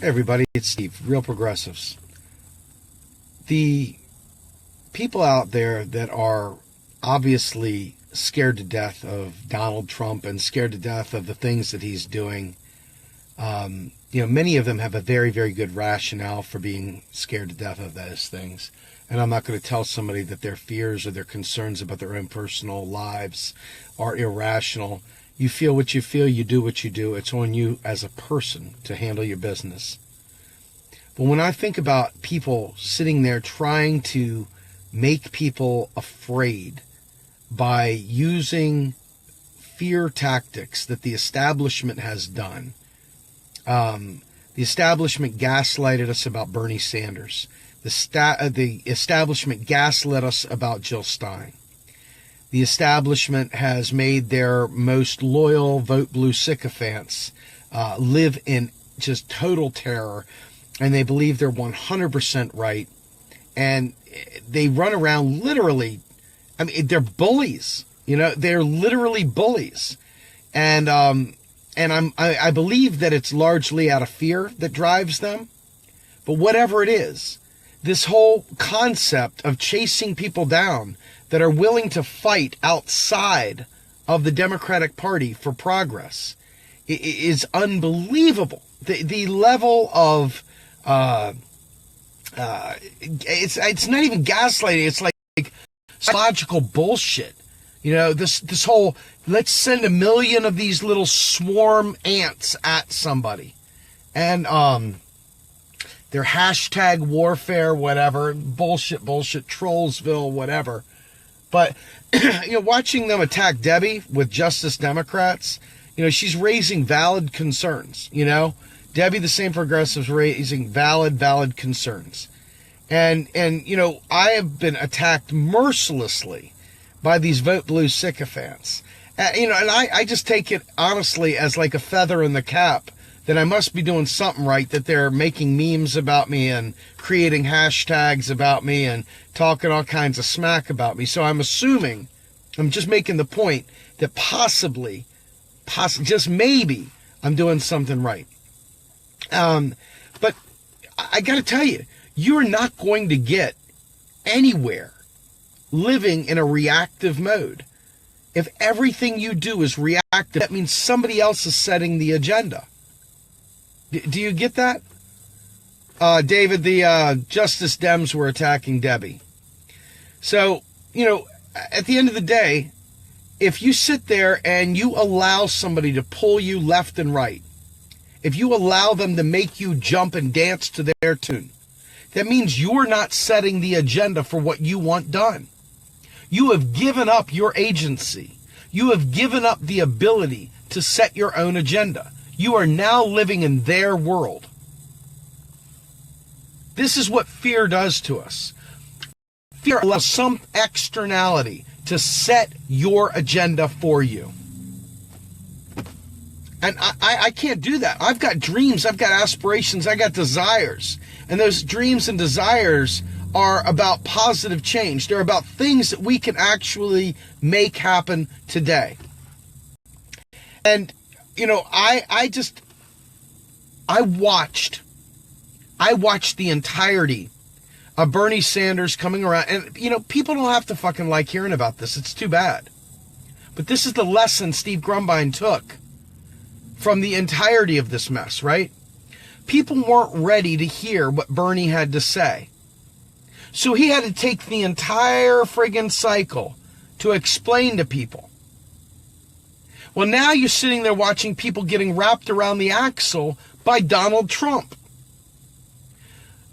Hey everybody, it's Steve, Real Progressives. The people out there that are obviously scared to death of Donald Trump and scared to death of the things that he's doing, many of them have a very, very good rationale for being scared to death of those things. And I'm not going to tell somebody that their fears or their concerns about their own personal lives are irrational. You feel what you feel, you do what you do. It's on you as a person to handle your business. But when I think about people sitting there trying to make people afraid by using fear tactics that the establishment has done, the establishment gaslighted us about Bernie Sanders. The establishment gaslit us about Jill Stein. The establishment has made their most loyal vote blue sycophants live in just total terror, and they believe they're 100% right. And they run around literally, they're bullies. They're literally bullies. And I believe that it's largely out of fear that drives them. But whatever it is, this whole concept of chasing people down that are willing to fight outside of the Democratic Party for progress is unbelievable. The level of it's not even gaslighting. It's like psychological bullshit. This whole let's send 1 million of these little swarm ants at somebody, and their hashtag warfare, whatever, bullshit, Trollsville, whatever. But, watching them attack Debbie with Justice Democrats, she's raising valid concerns, Debbie, the same progressives, raising valid concerns. And I have been attacked mercilessly by these vote blue sycophants. And I just take it honestly as like a feather in the cap that I must be doing something right, that they're making memes about me and creating hashtags about me and talking all kinds of smack about me. So I'm assuming, I'm just making the point that possibly, just maybe, I'm doing something right. But I got to tell you, you're not going to get anywhere living in a reactive mode. If everything you do is reactive, that means somebody else is setting the agenda. Do you get that? David, the Justice Dems were attacking Debbie. So, at the end of the day, if you sit there and you allow somebody to pull you left and right, if you allow them to make you jump and dance to their tune, that means you're not setting the agenda for what you want done. You have given up your agency. You have given up the ability to set your own agenda. You are now living in their world. This is what fear does to us. Fear allows some externality to set your agenda for you. And I can't do that. I've got dreams, I've got aspirations, I got desires. And those dreams and desires are about positive change. They're about things that we can actually make happen today. And I watched the entirety of Bernie Sanders coming around. And, people don't have to fucking like hearing about this. It's too bad. But this is the lesson Steve Grumbine took from the entirety of this mess, right? People weren't ready to hear what Bernie had to say. So he had to take the entire friggin' cycle to explain to people. Well, now you're sitting there watching people getting wrapped around the axle by Donald Trump.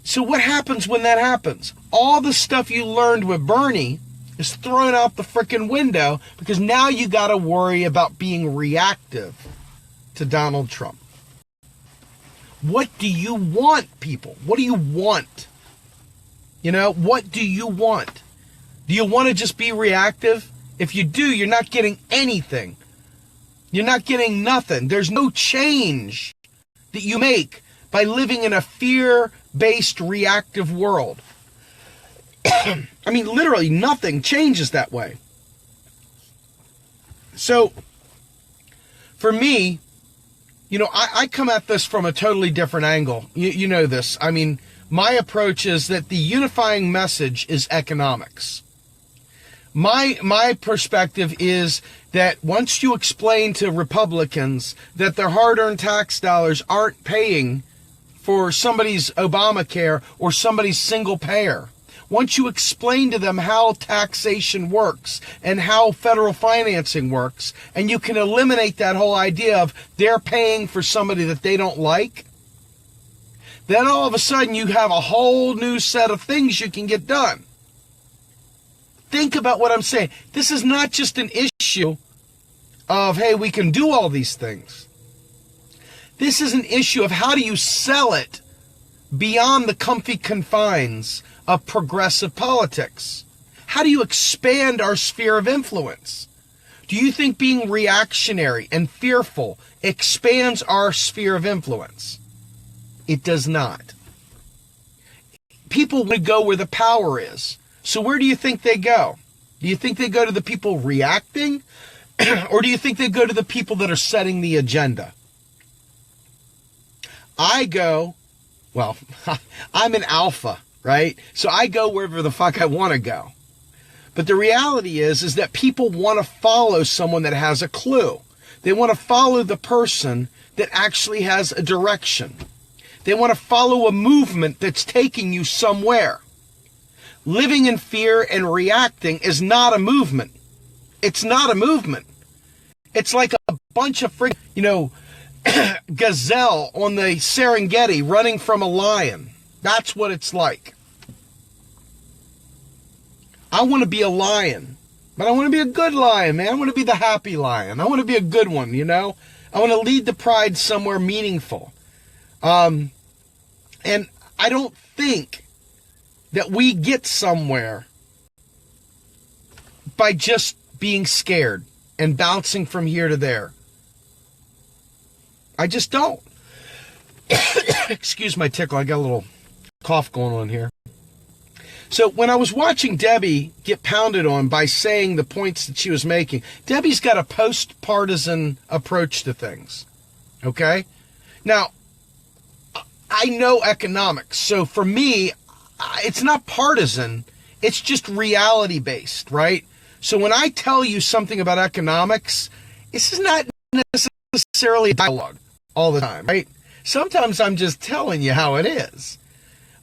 So what happens when that happens? All the stuff you learned with Bernie is thrown out the frickin' window because now you got to worry about being reactive to Donald Trump. What do you want, people? What do you want? What do you want? Do you want to just be reactive? If you do, you're not getting anything. You're not getting nothing. There's no change that you make by living in a fear-based reactive world. Literally nothing changes that way. So, for me, I come at this from a totally different angle. You know this. I mean, my approach is that the unifying message is economics. My perspective is that once you explain to Republicans that their hard-earned tax dollars aren't paying for somebody's Obamacare or somebody's single payer, once you explain to them how taxation works and how federal financing works, and you can eliminate that whole idea of they're paying for somebody that they don't like, then all of a sudden you have a whole new set of things you can get done. Think about what I'm saying. This is not just an issue of, hey, we can do all these things. This is an issue of how do you sell it beyond the comfy confines of progressive politics? How do you expand our sphere of influence? Do you think being reactionary and fearful expands our sphere of influence? It does not. People would go where the power is. So where do you think they go? Do you think they go to the people reacting? Or do you think they go to the people that are setting the agenda? I'm an alpha, right? So I go wherever the fuck I want to go. But the reality is that people want to follow someone that has a clue. They want to follow the person that actually has a direction. They want to follow a movement that's taking you somewhere. Living in fear and reacting is not a movement. It's not a movement. It's like a bunch of gazelle on the Serengeti running from a lion. That's what it's like. I want to be a lion, but I want to be a good lion, man. I want to be the happy lion. I want to be a good one, I want to lead the pride somewhere meaningful. And I don't think that we get somewhere by just being scared and bouncing from here to there. I just don't. Excuse my tickle. I got a little cough going on here. So when I was watching Debbie get pounded on by saying the points that she was making, Debbie's got a post-partisan approach to things. Okay? Now, I know economics. So for me, it's not partisan. It's just reality-based, right? So when I tell you something about economics, this is not necessarily a dialogue all the time, right? Sometimes I'm just telling you how it is.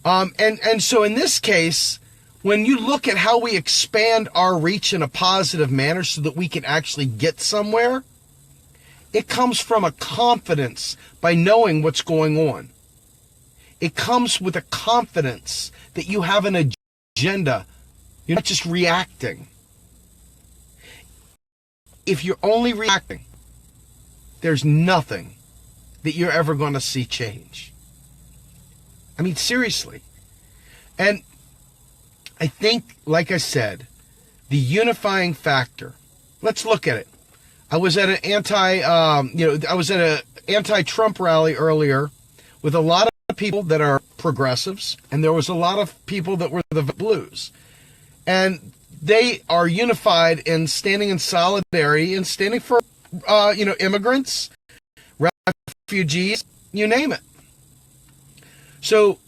And so in this case, when you look at how we expand our reach in a positive manner so that we can actually get somewhere, it comes from a confidence by knowing what's going on. It comes with a confidence that you have an agenda. You're not just reacting. If you're only reacting, there's nothing that you're ever going to see change. I mean, seriously. And I think, like I said, the unifying factor, let's look at it. I was at an anti-Trump rally earlier with a lot of people that are progressives, and there was a lot of people that were the blues. And they are unified in standing in solidarity and standing for, immigrants, refugees, you name it. So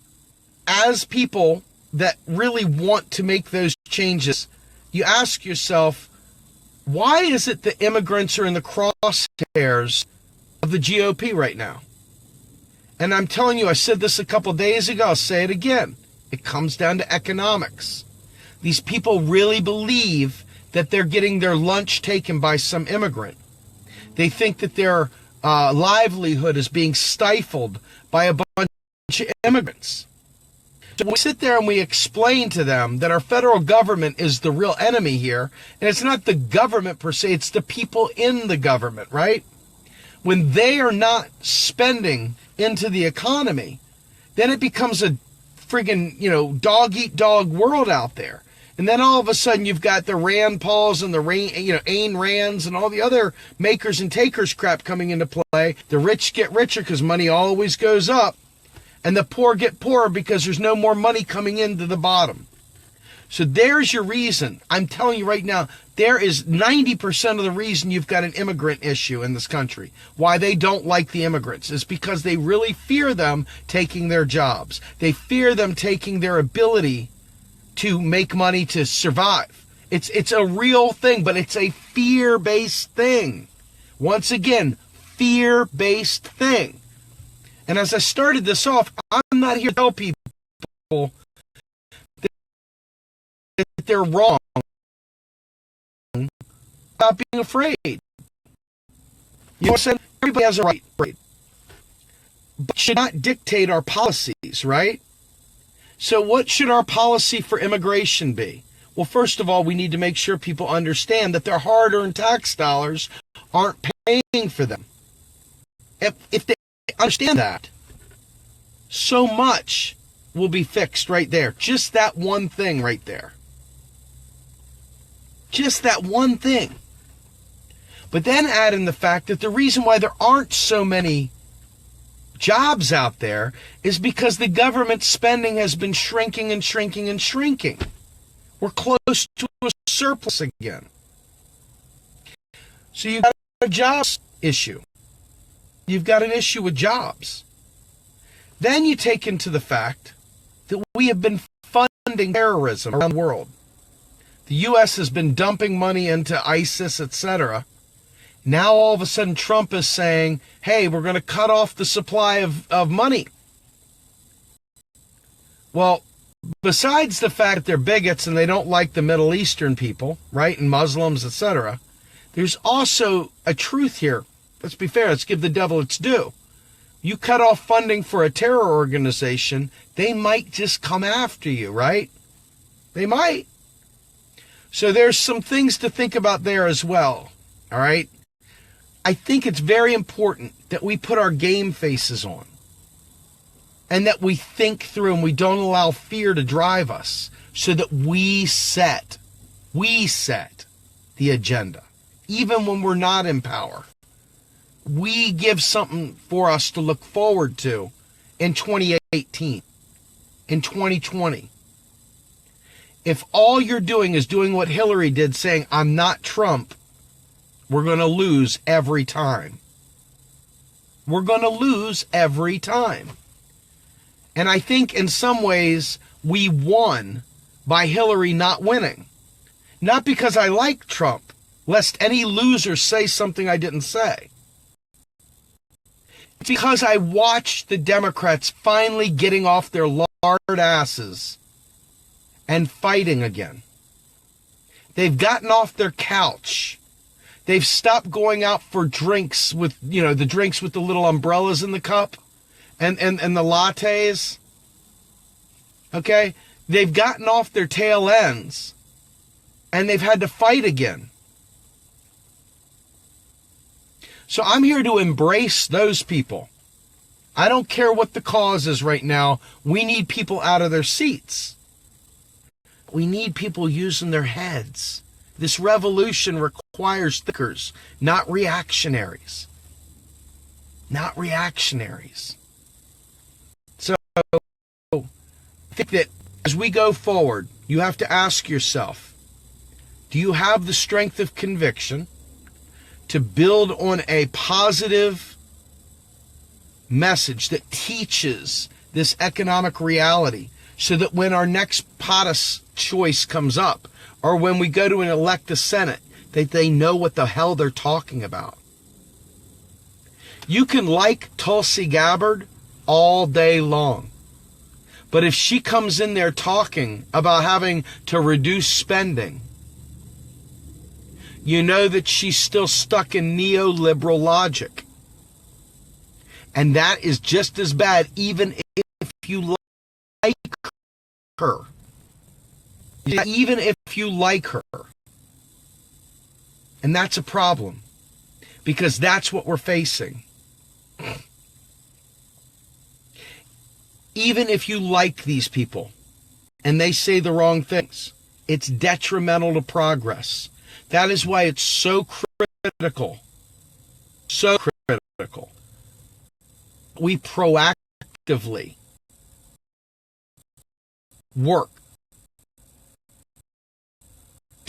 as people that really want to make those changes, you ask yourself, why is it that immigrants are in the crosshairs of the GOP right now? And I'm telling you, I said this a couple days ago, I'll say it again. It comes down to economics. These people really believe that they're getting their lunch taken by some immigrant. They think that their livelihood is being stifled by a bunch of immigrants. So we sit there and we explain to them that our federal government is the real enemy here, and it's not the government per se, it's the people in the government, right? When they are not spending into the economy, then it becomes a friggin', dog-eat-dog world out there. And then all of a sudden you've got the Rand Pauls and the Ayn Rands and all the other makers and takers crap coming into play. The rich get richer because money always goes up. And the poor get poorer because there's no more money coming into the bottom. So there's your reason. I'm telling you right now, there is 90% of the reason you've got an immigrant issue in this country. Why they don't like the immigrants is because they really fear them taking their jobs. They fear them taking their ability to make money to survive. It's a real thing, but it's a fear-based thing. Once again, fear-based thing. And as I started this off, I'm not here to tell people that they're wrong about being afraid. You know what I'm saying? Everybody has a right, but should not dictate our policies, right? So what should our policy for immigration be? Well, first of all, we need to make sure people understand that their hard-earned tax dollars aren't paying for them. If they understand that, so much will be fixed right there. Just that one thing right there. Just that one thing. But then add in the fact that the reason why there aren't so many jobs out there is because the government spending has been shrinking and shrinking and shrinking. We're close to a surplus again. So you've got a jobs issue. You've got an issue with jobs. Then you take into the fact that we have been funding terrorism around the world. The U.S. has been dumping money into ISIS, etc. Now all of a sudden Trump is saying, hey, we're going to cut off the supply of money. Well, besides the fact that they're bigots and they don't like the Middle Eastern people, right, and Muslims, etc., there's also a truth here. Let's be fair. Let's give the devil its due. You cut off funding for a terror organization, they might just come after you, right? They might. So there's some things to think about there as well, all right? I think it's very important that we put our game faces on and that we think through and we don't allow fear to drive us so that we set the agenda, even when we're not in power. We give something for us to look forward to in 2018, in 2020. If all you're doing is doing what Hillary did, saying, I'm not Trump, we're going to lose every time. We're going to lose every time. And I think in some ways we won by Hillary not winning. Not because I like Trump, lest any loser say something I didn't say. It's because I watched the Democrats finally getting off their lard asses and fighting again. They've gotten off their couch. They've stopped going out for drinks with, the drinks with the little umbrellas in the cup and the lattes. Okay? They've gotten off their tail ends and they've had to fight again. So I'm here to embrace those people. I don't care what the cause is right now. We need people out of their seats. We need people using their heads. This revolution requires thinkers, not reactionaries. Not reactionaries. So I think that as we go forward, you have to ask yourself, do you have the strength of conviction to build on a positive message that teaches this economic reality so that when our next POTUS choice comes up or when we go to elect a Senate, that they know what the hell they're talking about? You can like Tulsi Gabbard all day long, but if she comes in there talking about having to reduce spending, you know that she's still stuck in neoliberal logic. And that is just as bad, even if you like her. Even if you like her. And that's a problem. Because that's what we're facing. Even if you like these people and they say the wrong things, it's detrimental to progress. That is why it's so critical. So critical. We proactively work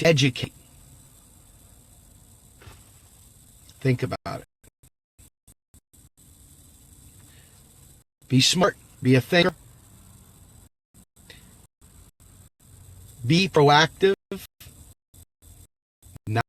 to educate. Think about it. Be smart. Be a thinker. Be proactive, not